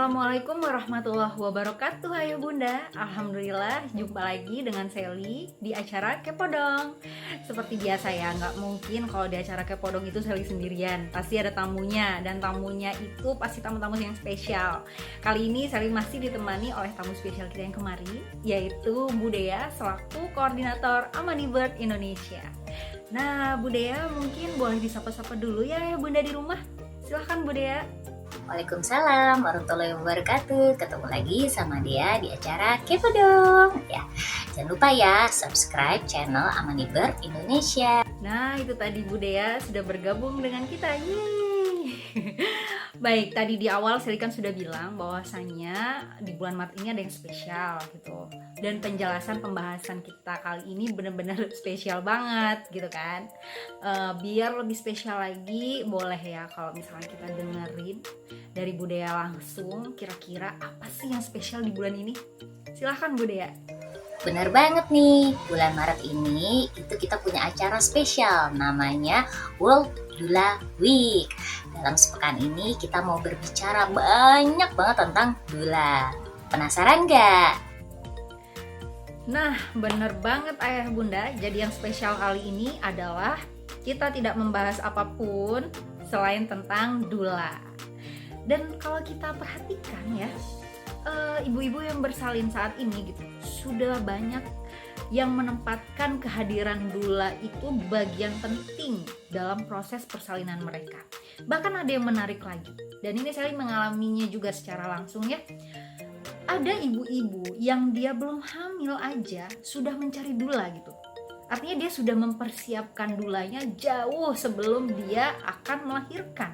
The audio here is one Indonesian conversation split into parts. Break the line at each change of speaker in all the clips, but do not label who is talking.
Assalamualaikum warahmatullahi wabarakatuh. Ayo bunda, alhamdulillah jumpa lagi dengan Sally di acara Kepodong. Seperti biasa ya, nggak mungkin kalau di acara Kepodong itu Sally sendirian. Pasti ada tamunya, dan tamunya itu pasti tamu-tamu yang spesial. Kali ini Sally masih ditemani oleh tamu spesial kita yang kemarin, yaitu Bu Dea selaku koordinator Amani Bird Indonesia. Nah Bu Dea mungkin boleh disapa-sapa dulu ya bunda di rumah. Silahkan Bu Dea.
Waalaikumsalam warahmatullahi wabarakatuh. Ketemu lagi sama dia di acara Kepodong. Ya, jangan lupa ya subscribe channel Amani Bird Indonesia.
Nah itu tadi Bu Dea sudah bergabung dengan kita. Yeay. Baik, tadi di awal Sally kan sudah bilang bahwasannya di bulan Maret ini ada yang spesial gitu. Dan penjelasan pembahasan kita kali ini benar-benar spesial banget gitu kan. Biar lebih spesial lagi, boleh ya kalau misalnya kita dengerin dari Bu Dea langsung kira-kira apa sih yang spesial di bulan ini. Silahkan Bu Dea.
Benar banget nih, bulan Maret ini itu kita punya acara spesial namanya World Dula Week. Dalam sepekan ini kita mau berbicara banyak banget tentang dula. Penasaran gak?
Nah, bener banget ayah bunda. Jadi yang spesial kali ini adalah kita tidak membahas apapun selain tentang dula. Dan kalau kita perhatikan ya, ibu-ibu yang bersalin saat ini gitu, sudah banyak yang menempatkan kehadiran dula itu bagian penting dalam proses persalinan mereka. Bahkan ada yang menarik lagi, dan ini saya mengalaminya juga secara langsung ya. Ada ibu-ibu yang dia belum hamil aja sudah mencari dula gitu. Artinya dia sudah mempersiapkan dulanya jauh sebelum dia akan melahirkan.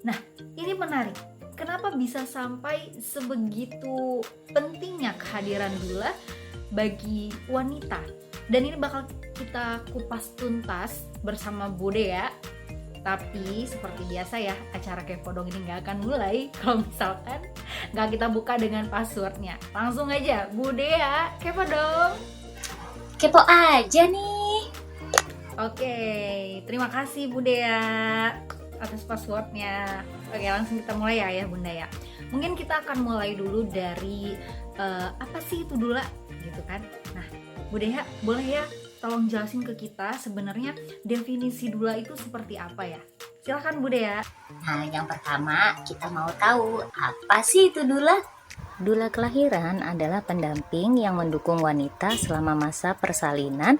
Nah, ini menarik. Kenapa bisa sampai sebegitu pentingnya kehadiran dula bagi wanita? Dan ini bakal kita kupas tuntas bersama Bu Dea. Tapi seperti biasa ya, acara Kepodong ini gak akan mulai kalau misalkan gak kita buka dengan passwordnya. Langsung aja, Bu Dea, Kepodong.
Kepo aja nih.
Oke, terima kasih Bu Dea atas passwordnya. Oke, langsung kita mulai ya bunda ya. Mungkin kita akan mulai dulu dari apa sih itu dula gitu kan. Nah Bu Dea boleh ya tolong jelasin ke kita sebenarnya definisi dula itu seperti apa ya. Silakan Bu Dea.
Nah, yang pertama kita mau tahu apa sih itu dula? Dula kelahiran adalah pendamping yang mendukung wanita selama masa persalinan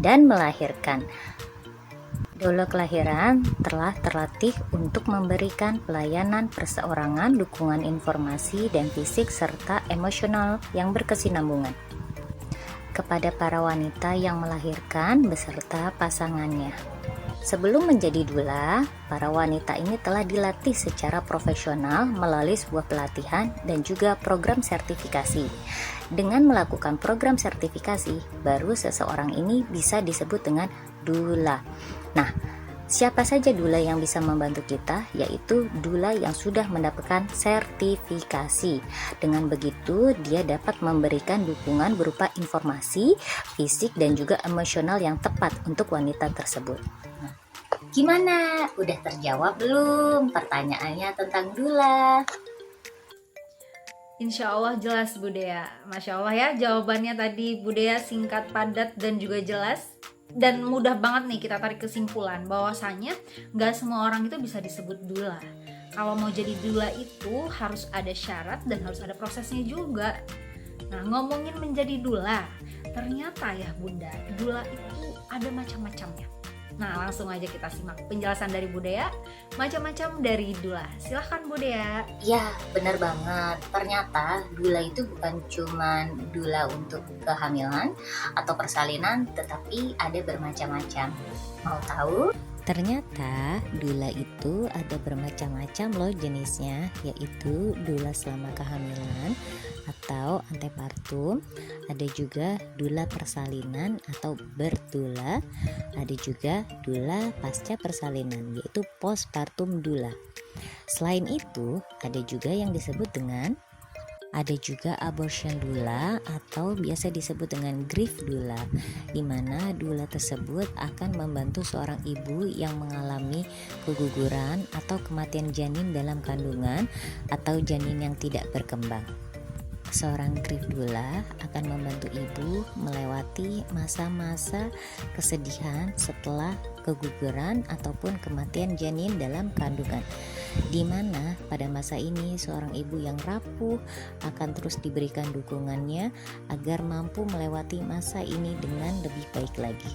dan melahirkan. Doula kelahiran telah terlatih untuk memberikan pelayanan perseorangan, dukungan informasi dan fisik serta emosional yang berkesinambungan kepada para wanita yang melahirkan beserta pasangannya. Sebelum menjadi doula, para wanita ini telah dilatih secara profesional melalui sebuah pelatihan dan juga program sertifikasi. Dengan melakukan program sertifikasi, baru seseorang ini bisa disebut dengan doula. Nah, siapa saja doula yang bisa membantu kita? Yaitu doula yang sudah mendapatkan sertifikasi. Dengan begitu, dia dapat memberikan dukungan berupa informasi, fisik, dan juga emosional yang tepat untuk wanita tersebut. Nah, gimana? Udah terjawab belum pertanyaannya tentang doula?
Insya Allah jelas Bu Dea. Masya Allah ya, jawabannya tadi Bu Dea singkat, padat, dan juga jelas. Dan mudah banget nih kita tarik kesimpulan bahwasanya gak semua orang itu bisa disebut doula. Kalau mau jadi doula itu harus ada syarat dan harus ada prosesnya juga. Nah, ngomongin menjadi doula, ternyata ya bunda, doula itu ada macam-macamnya. Nah, langsung aja kita simak penjelasan dari Bu Dea, macam-macam dari doula. Silahkan Bu Dea.
Ya, benar banget. Ternyata doula itu bukan cuma doula untuk kehamilan atau persalinan, tetapi ada bermacam-macam. Mau tahu? Ternyata doula itu ada bermacam-macam loh jenisnya, yaitu doula selama kehamilan atau antepartum, ada juga doula persalinan atau berdoula, ada juga doula pasca persalinan yaitu postpartum doula. Selain itu, ada juga yang disebut dengan Ada juga abortion doula atau biasa disebut dengan grief doula, di mana doula tersebut akan membantu seorang ibu yang mengalami keguguran atau kematian janin dalam kandungan atau janin yang tidak berkembang. Seorang grief doula akan membantu ibu melewati masa-masa kesedihan setelah keguguran ataupun kematian janin dalam kandungan, di mana pada masa ini seorang ibu yang rapuh akan terus diberikan dukungannya agar mampu melewati masa ini dengan lebih baik lagi.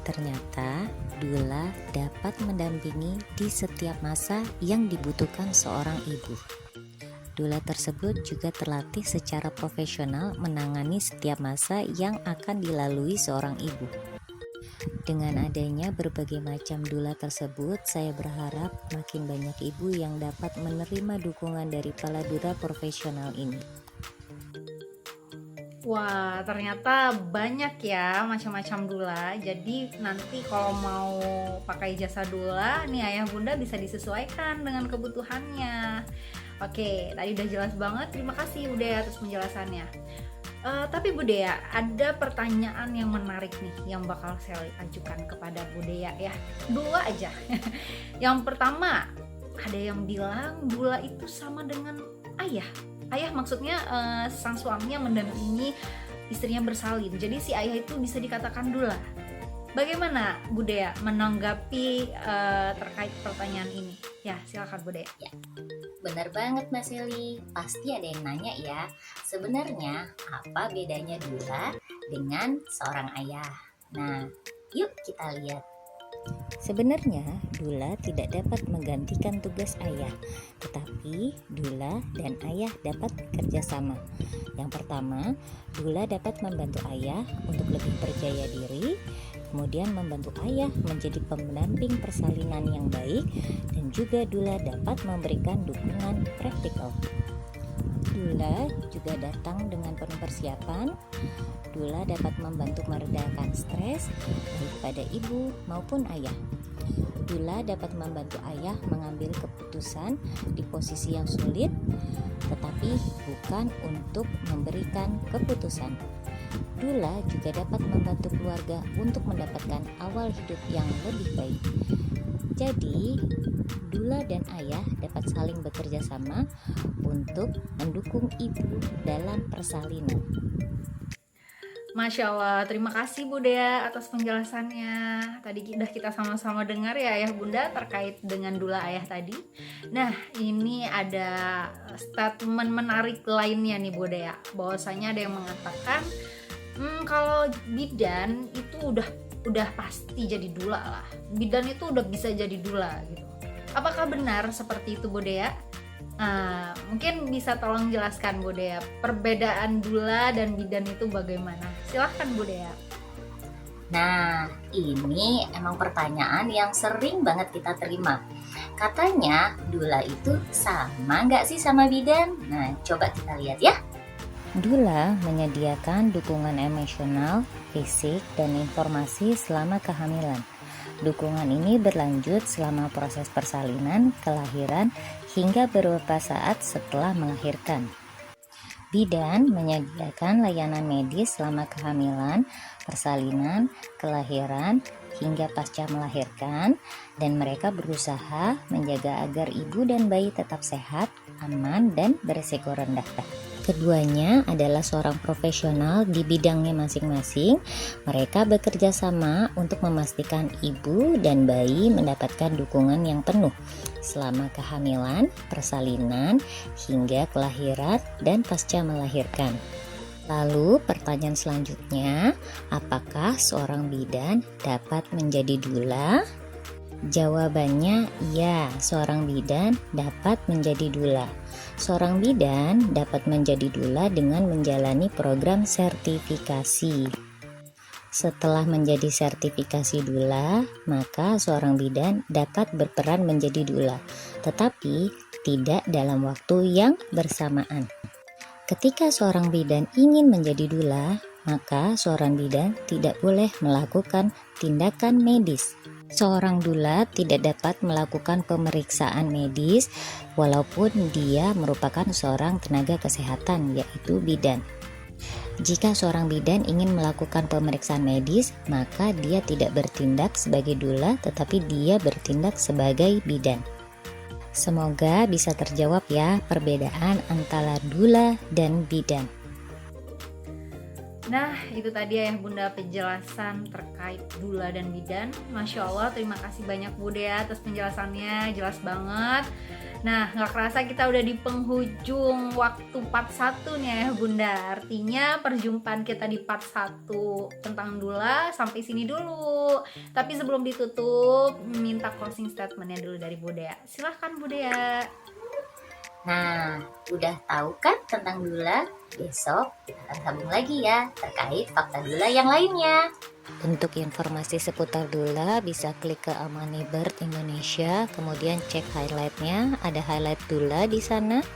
Ternyata doula dapat mendampingi di setiap masa yang dibutuhkan seorang ibu. Doula tersebut juga terlatih secara profesional menangani setiap masa yang akan dilalui seorang ibu. Dengan adanya berbagai macam doula tersebut, saya berharap makin banyak ibu yang dapat menerima dukungan dari para doula profesional ini.
Wah, ternyata banyak ya macam-macam doula. Jadi nanti kalau mau pakai jasa doula, nih ayah bunda bisa disesuaikan dengan kebutuhannya. Oke, tadi udah jelas banget. Terima kasih Bude atas penjelasannya. Tapi Bude ya, ada pertanyaan yang menarik nih yang bakal saya ajukan kepada Bude ya. Dua aja. Yang pertama, ada yang bilang doula itu sama dengan ayah. Ayah maksudnya sang suami yang mendampingi istrinya bersalin. Jadi si ayah itu bisa dikatakan doula. Bagaimana Bude ya menanggapi terkait pertanyaan ini? Ya, silakan Bude.
Ya. Benar banget Mas Eli, pasti ada yang nanya ya, sebenarnya apa bedanya doula dengan seorang ayah? Nah, yuk kita lihat. Sebenarnya doula tidak dapat menggantikan tugas ayah, tetapi doula dan ayah dapat bekerja sama. Yang pertama, doula dapat membantu ayah untuk lebih percaya diri, kemudian membantu ayah menjadi pendamping persalinan yang baik, dan juga doula dapat memberikan dukungan praktikal. Doula juga datang dengan penuh persiapan. Doula dapat membantu meredakan stres baik pada ibu maupun ayah. Doula dapat membantu ayah mengambil keputusan di posisi yang sulit, tetapi bukan untuk memberikan keputusan. Doula juga dapat membantu keluarga untuk mendapatkan awal hidup yang lebih baik. Jadi, doula dan ayah dapat saling bekerja sama untuk mendukung ibu dalam persalinan.
Masya Allah, terima kasih Bude atas penjelasannya. Tadi udah kita sama-sama dengar ya ayah bunda terkait dengan doula ayah tadi. Nah, ini ada statement menarik lainnya nih Bude ya. Bahwasanya ada yang mengatakan kalau bidan itu udah pasti jadi doula lah. Bidan itu udah bisa jadi doula gitu. Apakah benar seperti itu Bude ya? Mungkin bisa tolong jelaskan Bude ya, perbedaan doula dan bidan itu bagaimana? Silahkan Bude ya.
Nah, ini emang pertanyaan yang sering banget kita terima. Katanya doula itu sama nggak sih sama bidan? Nah, coba kita lihat ya. Doula menyediakan dukungan emosional, fisik, dan informasi selama kehamilan. Dukungan ini berlanjut selama proses persalinan, kelahiran, hingga beberapa saat setelah melahirkan. Bidan menyediakan layanan medis selama kehamilan, persalinan, kelahiran, hingga pasca melahirkan, dan mereka berusaha menjaga agar ibu dan bayi tetap sehat, aman, dan berisiko rendah. Keduanya adalah seorang profesional di bidangnya masing-masing. Mereka bekerja sama untuk memastikan ibu dan bayi mendapatkan dukungan yang penuh selama kehamilan, persalinan, hingga kelahiran dan pasca melahirkan. Lalu pertanyaan selanjutnya, apakah seorang bidan dapat menjadi doula? Jawabannya ya, seorang bidan dapat menjadi doula. Seorang bidan dapat menjadi doula dengan menjalani program sertifikasi. Setelah menjadi sertifikasi doula, maka seorang bidan dapat berperan menjadi doula, tetapi tidak dalam waktu yang bersamaan. Ketika seorang bidan ingin menjadi doula, maka seorang bidan tidak boleh melakukan tindakan medis. Seorang dula tidak dapat melakukan pemeriksaan medis walaupun dia merupakan seorang tenaga kesehatan, yaitu bidan. Jika seorang bidan ingin melakukan pemeriksaan medis, maka dia tidak bertindak sebagai dula, tetapi dia bertindak sebagai bidan. Semoga bisa terjawab ya perbedaan antara dula dan bidan.
Nah, itu tadi ya Bunda penjelasan terkait dula dan bidan. Masya Allah, terima kasih banyak Bunda ya atas penjelasannya, jelas banget. Nah, nggak kerasa kita udah di penghujung waktu part 1 nih ya Bunda. Artinya perjumpaan kita di part 1 tentang dula sampai sini dulu. Tapi sebelum ditutup, minta closing statementnya dulu dari Bunda ya. Silahkan Bunda ya.
Nah, udah tahu kan tentang dula? Besok kita akan sambung lagi ya terkait fakta dula yang lainnya. Untuk informasi seputar dula bisa klik ke Amani Bird Indonesia, kemudian cek highlightnya, ada highlight dula di sana.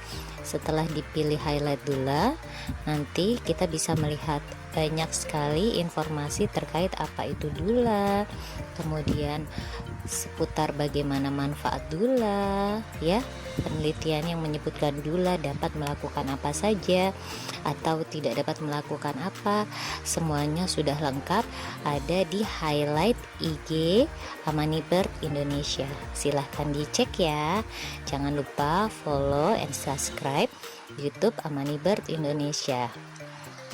Setelah dipilih highlight dula, nanti kita bisa melihat banyak sekali informasi terkait apa itu dula, kemudian seputar bagaimana manfaat dula, ya, penelitian yang menyebutkan dula dapat melakukan apa saja atau tidak dapat melakukan apa, semuanya sudah lengkap ada di highlight IG Amani Bird Indonesia. Silahkan dicek ya, jangan lupa follow and subscribe YouTube Amani Bird Indonesia.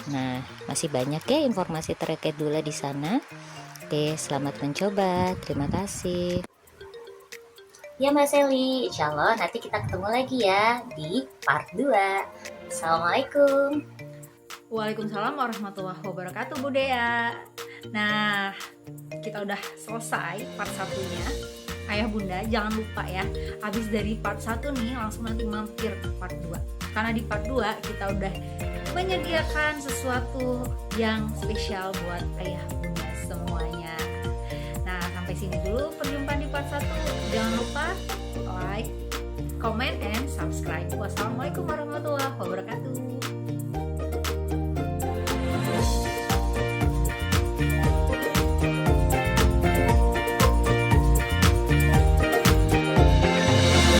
Nah, masih banyak ya informasi terkait dula di sana. Oke, selamat mencoba. Terima kasih. Ya Mbak Sally, insya Allah nanti kita ketemu lagi ya di part 2. Assalamualaikum.
Waalaikumsalam warahmatullahi wabarakatuh Bunda ya. Nah, kita udah selesai part 1-nya. Ayah Bunda jangan lupa ya, habis dari part 1 nih langsung nanti mampir ke part 2. Karena di part 2 kita udah menyediakan sesuatu yang spesial buat ayah Bunda semuanya. Nah, sampai sini dulu perjumpaan di part 1. Jangan lupa like, comment, and subscribe. Wassalamualaikum warahmatullahi wabarakatuh.